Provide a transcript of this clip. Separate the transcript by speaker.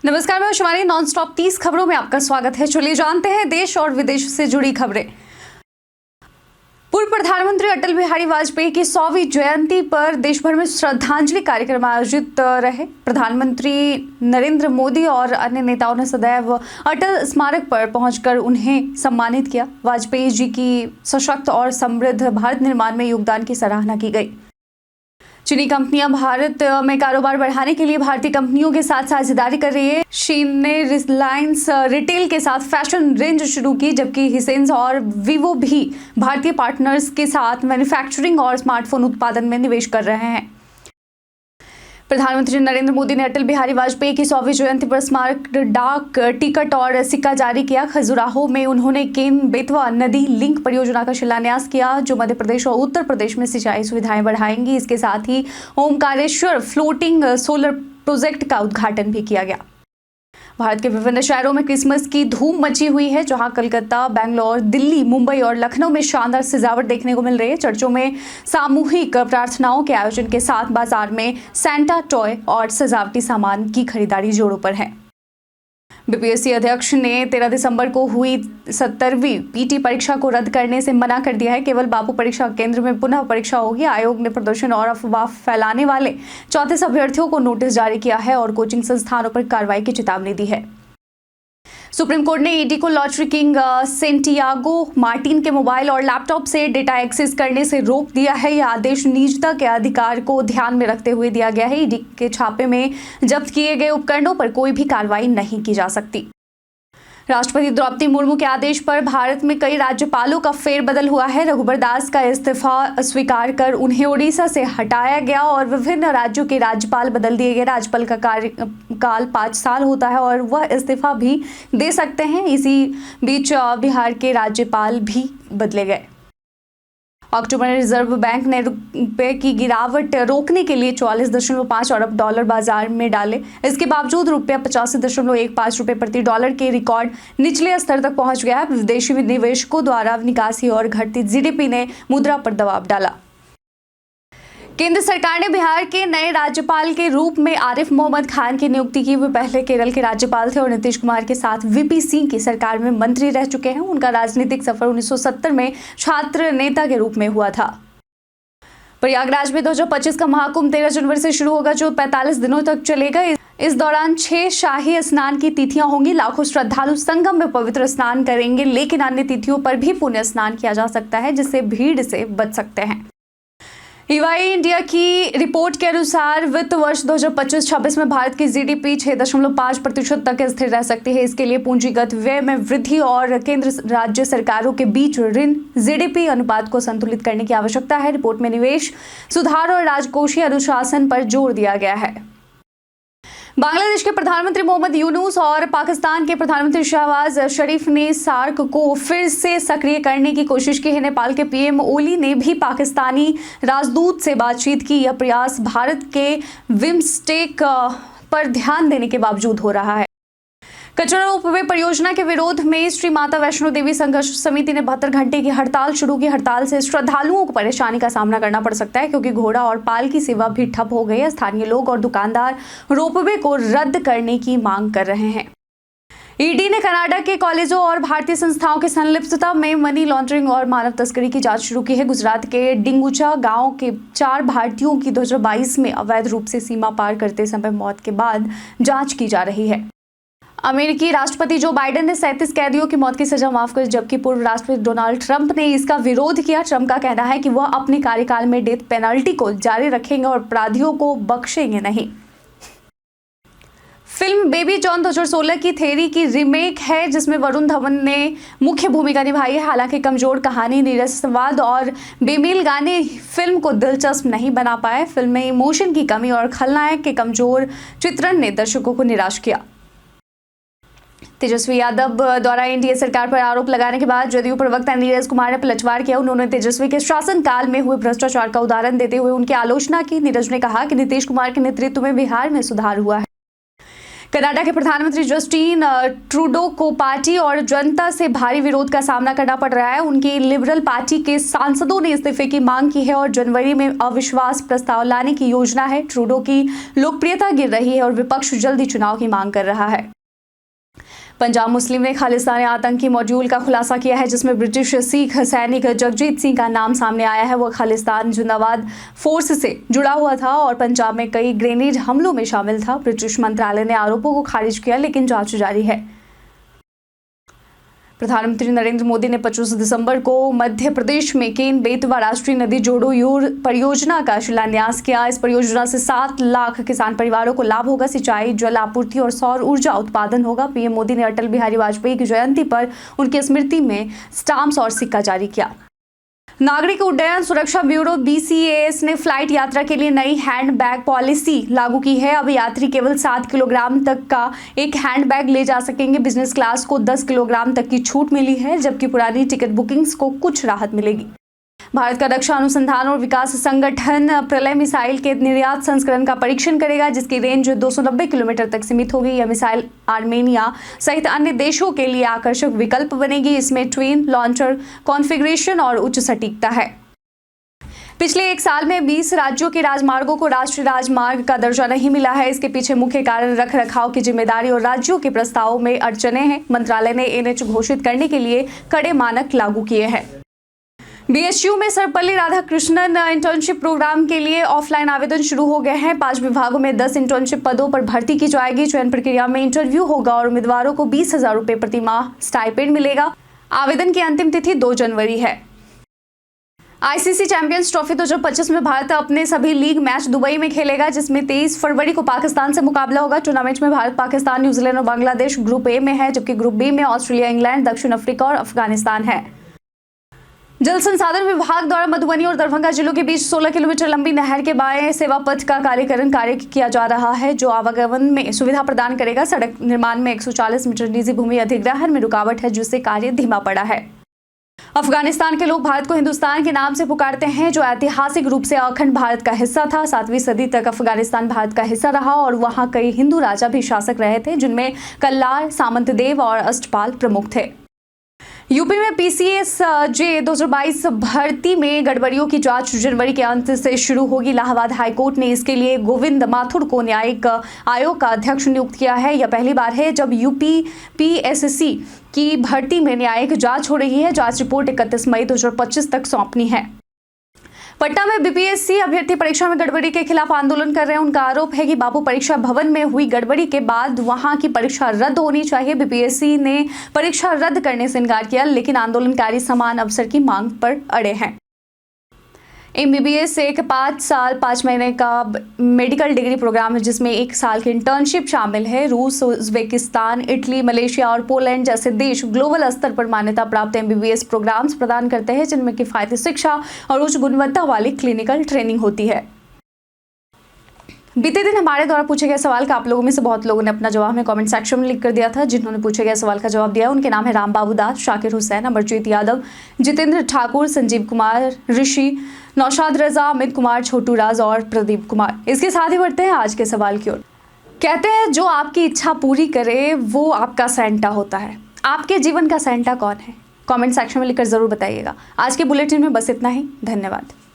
Speaker 1: नमस्कार, मैं Shivani. Non stop 30 खबरों में आपका स्वागत है। चलिए जानते हैं देश और विदेश से जुड़ी खबरें। पूर्व प्रधानमंत्री अटल बिहारी वाजपेयी की 100वीं जयंती पर देश भर में श्रद्धांजलि कार्यक्रम आयोजित रहे। प्रधानमंत्री नरेंद्र मोदी और अन्य नेताओं ने सदैव अटल स्मारक पर पहुंचकर उन्हें सम्मानित किया। वाजपेयी जी की सशक्त और समृद्ध भारत निर्माण में योगदान की सराहना की गई। चीनी कंपनियां भारत में कारोबार बढ़ाने के लिए भारतीय कंपनियों के साथ साझेदारी कर रही है। शीन ने रिलायंस रिटेल के साथ फैशन रेंज शुरू की, जबकि हिसेंस और वीवो भी भारतीय पार्टनर्स के साथ मैन्युफैक्चरिंग और स्मार्टफोन उत्पादन में निवेश कर रहे हैं। प्रधानमंत्री नरेंद्र मोदी ने अटल बिहारी वाजपेयी की 100वीं जयंती पर स्मारक डाक टिकट और सिक्का जारी किया। खजुराहो में उन्होंने केन बेतवा नदी लिंक परियोजना का शिलान्यास किया, जो मध्य प्रदेश और उत्तर प्रदेश में सिंचाई सुविधाएं बढ़ाएंगी। इसके साथ ही ओमकारेश्वर फ्लोटिंग सोलर प्रोजेक्ट का उद्घाटन भी किया गया। भारत के विभिन्न शहरों में क्रिसमस की धूम मची हुई है, जहां कलकत्ता, बेंगलोर, दिल्ली, मुंबई और लखनऊ में शानदार सजावट देखने को मिल रही है। चर्चों में सामूहिक प्रार्थनाओं के आयोजन के साथ बाजार में सैंटा टॉय और सजावटी सामान की खरीदारी जोरों पर है। बीपीएससी अध्यक्ष ने 13 दिसंबर को हुई 70वीं पीटी परीक्षा को रद्द करने से मना कर दिया है। केवल बापू परीक्षा केंद्र में पुनः परीक्षा होगी। आयोग ने प्रदर्शन और अफवाह फैलाने वाले 34 अभ्यर्थियों को नोटिस जारी किया है और कोचिंग संस्थानों पर कार्रवाई की चेतावनी दी है। सुप्रीम कोर्ट ने ईडी को लॉटरी किंग सेंटियागो मार्टिन के मोबाइल और लैपटॉप से डेटा एक्सेस करने से रोक दिया है। यह आदेश निजता के अधिकार को ध्यान में रखते हुए दिया गया है। ईडी के छापे में जब्त किए गए उपकरणों पर कोई भी कार्रवाई नहीं की जा सकती। राष्ट्रपति द्रौपदी मुर्मू के आदेश पर भारत में कई राज्यपालों का फेरबदल हुआ है। रघुबर दास का इस्तीफा स्वीकार कर उन्हें ओडिशा से हटाया गया और विभिन्न राज्यों के राज्यपाल बदल दिए गए। राज्यपाल का कार्यकाल 5 साल होता है और वह इस्तीफा भी दे सकते हैं। इसी बीच बिहार के राज्यपाल भी बदले गए। अक्टूबर में रिजर्व बैंक ने रुपए की गिरावट रोकने के लिए 44.5 अरब डॉलर बाजार में डाले। इसके बावजूद रुपया 85.15 रुपए प्रति डॉलर के रिकॉर्ड निचले स्तर तक पहुंच गया है। विदेशी निवेशकों द्वारा निकासी और घटती जीडीपी ने मुद्रा पर दबाव डाला। केंद्र सरकार ने बिहार के नए राज्यपाल के रूप में आरिफ मोहम्मद खान की नियुक्ति की। वे पहले केरल के राज्यपाल थे और नीतीश कुमार के साथ वीपी सिंह की सरकार में मंत्री रह चुके हैं। उनका राजनीतिक सफर 1970 में छात्र नेता के रूप में हुआ था। प्रयागराज में 2025 का महाकुंभ 13 जनवरी से शुरू होगा, जो 45 दिनों तक चलेगा। इस दौरान 6 शाही स्नान की तिथियां होंगी। लाखों श्रद्धालु संगम में पवित्र स्नान करेंगे, लेकिन अन्य तिथियों पर भी पुण्य स्नान किया जा सकता है, जिससे भीड़ से बच सकते हैं। ईवाई इंडिया की रिपोर्ट के अनुसार वित्त वर्ष 2025-26 में भारत की जीडीपी 6.5% तक स्थिर रह सकती है। इसके लिए पूंजीगत व्यय में वृद्धि और केंद्र राज्य सरकारों के बीच ऋण जीडीपी अनुपात को संतुलित करने की आवश्यकता है। रिपोर्ट में निवेश सुधार और राजकोषीय अनुशासन पर जोर दिया गया है। बांग्लादेश के प्रधानमंत्री मोहम्मद यूनुस और पाकिस्तान के प्रधानमंत्री शहबाज शरीफ ने सार्क को फिर से सक्रिय करने की कोशिश की है। नेपाल के पीएम ओली ने भी पाकिस्तानी राजदूत से बातचीत की। यह प्रयास भारत के बिम्स्टेक पर ध्यान देने के बावजूद हो रहा है। कचरा रोपवे परियोजना के विरोध में श्री माता वैष्णो देवी संघर्ष समिति ने 72 घंटे की हड़ताल शुरू की। हड़ताल से श्रद्धालुओं को परेशानी का सामना करना पड़ सकता है, क्योंकि घोड़ा और पाल की सेवा भी ठप हो गई है। स्थानीय लोग और दुकानदार रोपवे को रद्द करने की मांग कर रहे हैं। ईडी ने कनाडा के कॉलेजों और भारतीय संस्थाओं की संलिप्तता में मनी लॉन्ड्रिंग और मानव तस्करी की जांच शुरू की है। गुजरात के डिंगुचा गांव के 4 भारतीयों की 2022 में अवैध रूप से सीमा पार करते समय मौत के बाद जांच की जा रही है। अमेरिकी राष्ट्रपति जो बाइडेन ने 37 कैदियों की मौत की सजा माफ कर, जबकि पूर्व राष्ट्रपति डोनाल्ड ट्रंप ने इसका विरोध किया। ट्रंप का कहना है कि वह अपने कार्यकाल में डेथ पेनल्टी को जारी रखेंगे और अपराधियों को बख्शेंगे नहीं। फिल्म बेबी जॉन 2016 की थेरी की रीमेक है, जिसमें वरुण धवन ने मुख्य भूमिका निभाई है। हालांकि कमजोर कहानी, नीरस संवाद और बेमेल गाने फिल्म को दिलचस्प नहीं बना पाए। फिल्म में इमोशन की कमी और खलनायक के कमजोर चित्रण ने दर्शकों को निराश किया। तेजस्वी यादव द्वारा एनडीए सरकार पर आरोप लगाने के बाद जदयू प्रवक्ता नीरज कुमार ने पलटवार किया। उन्होंने तेजस्वी के शासनकाल में हुए भ्रष्टाचार का उदाहरण देते हुए उनकी आलोचना की। नीरज ने कहा कि नीतीश कुमार के नेतृत्व में बिहार में सुधार हुआ है। कनाडा के प्रधानमंत्री जस्टिन ट्रूडो को पार्टी और जनता से भारी विरोध का सामना करना पड़ रहा है। उनकी लिबरल पार्टी के सांसदों ने इस्तीफे की मांग की है और जनवरी में अविश्वास प्रस्ताव लाने की योजना है। ट्रूडो की लोकप्रियता गिर रही है और विपक्ष जल्दी चुनाव की मांग कर रहा है। पंजाब मुस्लिम ने खालिस्तानी आतंकी मॉड्यूल का खुलासा किया है, जिसमें ब्रिटिश सिख सैनिक जगजीत सिंह का नाम सामने आया है। वो खालिस्तान जिंदाबाद फोर्स से जुड़ा हुआ था और पंजाब में कई ग्रेनेड हमलों में शामिल था। ब्रिटिश मंत्रालय ने आरोपों को खारिज किया, लेकिन जांच जारी है। प्रधानमंत्री नरेंद्र मोदी ने 25 दिसंबर को मध्य प्रदेश में केन बेतवा राष्ट्रीय नदी जोड़ो परियोजना का शिलान्यास किया। इस परियोजना से 7 लाख किसान परिवारों को लाभ होगा। सिंचाई, जल आपूर्ति और सौर ऊर्जा उत्पादन होगा। पीएम मोदी ने अटल बिहारी वाजपेयी की जयंती पर उनकी स्मृति में स्टाम्प्स और सिक्का जारी किया। नागरिक उड्डयन सुरक्षा ब्यूरो BCAS ने फ्लाइट यात्रा के लिए नई हैंड बैग पॉलिसी लागू की है। अब यात्री केवल 7 किलोग्राम तक का एक हैंड बैग ले जा सकेंगे। बिजनेस क्लास को 10 किलोग्राम तक की छूट मिली है, जबकि पुरानी टिकट बुकिंग्स को कुछ राहत मिलेगी। भारत का रक्षा अनुसंधान और विकास संगठन प्रलय मिसाइल के निर्यात संस्करण का परीक्षण करेगा, जिसकी रेंज 290 किलोमीटर तक सीमित होगी। यह मिसाइल आर्मेनिया सहित अन्य देशों के लिए आकर्षक विकल्प बनेगी। इसमें ट्विन लॉन्चर कॉन्फ़िगरेशन और उच्च सटीकता है। पिछले 1 साल में 20 राज्यों के राजमार्गों को राष्ट्रीय राजमार्ग का दर्जा नहीं मिला है। इसके पीछे मुख्य कारण रखरखाव की जिम्मेदारी और राज्यों के प्रस्तावों में अड़चनें हैं। मंत्रालय ने NH घोषित करने के लिए कड़े मानक लागू किए हैं। BHU में सर्वपल्ली राधाकृष्णन इंटर्नशिप प्रोग्राम के लिए ऑफलाइन आवेदन शुरू हो गए हैं। 5 विभागों में 10 इंटर्नशिप पदों पर भर्ती की जाएगी। चयन प्रक्रिया में इंटरव्यू होगा और उम्मीदवारों को 20,000 रुपये प्रति माह स्टाइपेंड मिलेगा। आवेदन की अंतिम तिथि 2 जनवरी है। ICC चैंपियंस ट्रॉफी 2025 में भारत अपने सभी लीग मैच दुबई में खेलेगा, जिसमें 23 फरवरी को पाकिस्तान से मुकाबला होगा। टूर्नामेंट में भारत, पाकिस्तान, न्यूजीलैंड और बांग्लादेश ग्रुप A में है, जबकि ग्रुप B में ऑस्ट्रेलिया, इंग्लैंड, दक्षिण अफ्रीका और अफगानिस्तान है। जल संसाधन विभाग द्वारा मधुबनी और दरभंगा जिलों के बीच 16 किलोमीटर लंबी नहर के बाएं सेवा पथ का कार्य किया जा रहा है, जो आवागमन में सुविधा प्रदान करेगा। सड़क निर्माण में 140 मीटर निजी भूमि अधिग्रहण में रुकावट है, जिससे कार्य धीमा पड़ा है। अफगानिस्तान के लोग भारत को हिंदुस्तान के नाम से पुकारते हैं, जो ऐतिहासिक रूप से अखंड भारत का हिस्सा था। 7वीं सदी तक अफगानिस्तान भारत का हिस्सा रहा और वहां कई हिंदू राजा भी शासक रहे थे, जिनमें कल्लार, सामंतदेव और अष्टपाल प्रमुख थे। यूपी में PCSJ 2022 भर्ती में गड़बड़ियों की जांच जनवरी के अंत से शुरू होगी। इलाहाबाद हाईकोर्ट ने इसके लिए गोविंद माथुर को न्यायिक आयोग का अध्यक्ष नियुक्त किया है। यह पहली बार है जब UP PSC की भर्ती में न्यायिक जांच हो रही है। जांच रिपोर्ट 31 मई 2025 तक सौंपनी है। पटना में BPSC अभ्यर्थी परीक्षा में गड़बड़ी के खिलाफ आंदोलन कर रहे हैं। उनका आरोप है कि बापू परीक्षा भवन में हुई गड़बड़ी के बाद वहां की परीक्षा रद्द होनी चाहिए। BPSC ने परीक्षा रद्द करने से इनकार किया, लेकिन आंदोलनकारी समान अवसर की मांग पर अड़े हैं। MBBS एक 5 साल 5 महीने का मेडिकल डिग्री प्रोग्राम है, जिसमें 1 साल की इंटर्नशिप शामिल है। रूस, उज्बेकिस्तान, इटली, मलेशिया और पोलैंड जैसे देश ग्लोबल स्तर पर मान्यता प्राप्त MBBS प्रोग्राम्स प्रदान करते हैं, जिनमें किफायती शिक्षा और उच्च गुणवत्ता वाली क्लिनिकल ट्रेनिंग होती है। बीते दिन हमारे द्वारा पूछे गए सवाल का आप लोगों में से बहुत लोगों ने अपना जवाब में कमेंट सेक्शन में लिख कर दिया था। जिन्होंने पूछे गए सवाल का जवाब दिया उनके नाम है राम बाबू दास, शाकिर हुसैन, अमरजीत यादव, जितेंद्र ठाकुर, संजीव कुमार, ऋषि, नौशाद रजा, अमित कुमार, छोटू राज और प्रदीप कुमार। इसके साथ ही बढ़ते हैं आज के सवाल की ओर। कहते हैं जो आपकी इच्छा पूरी करे वो आपका सेंटा होता है। आपके जीवन का सेंटा कौन है? कमेंट सेक्शन में लिखकर जरूर बताइएगा। आज के बुलेटिन में बस इतना ही। धन्यवाद।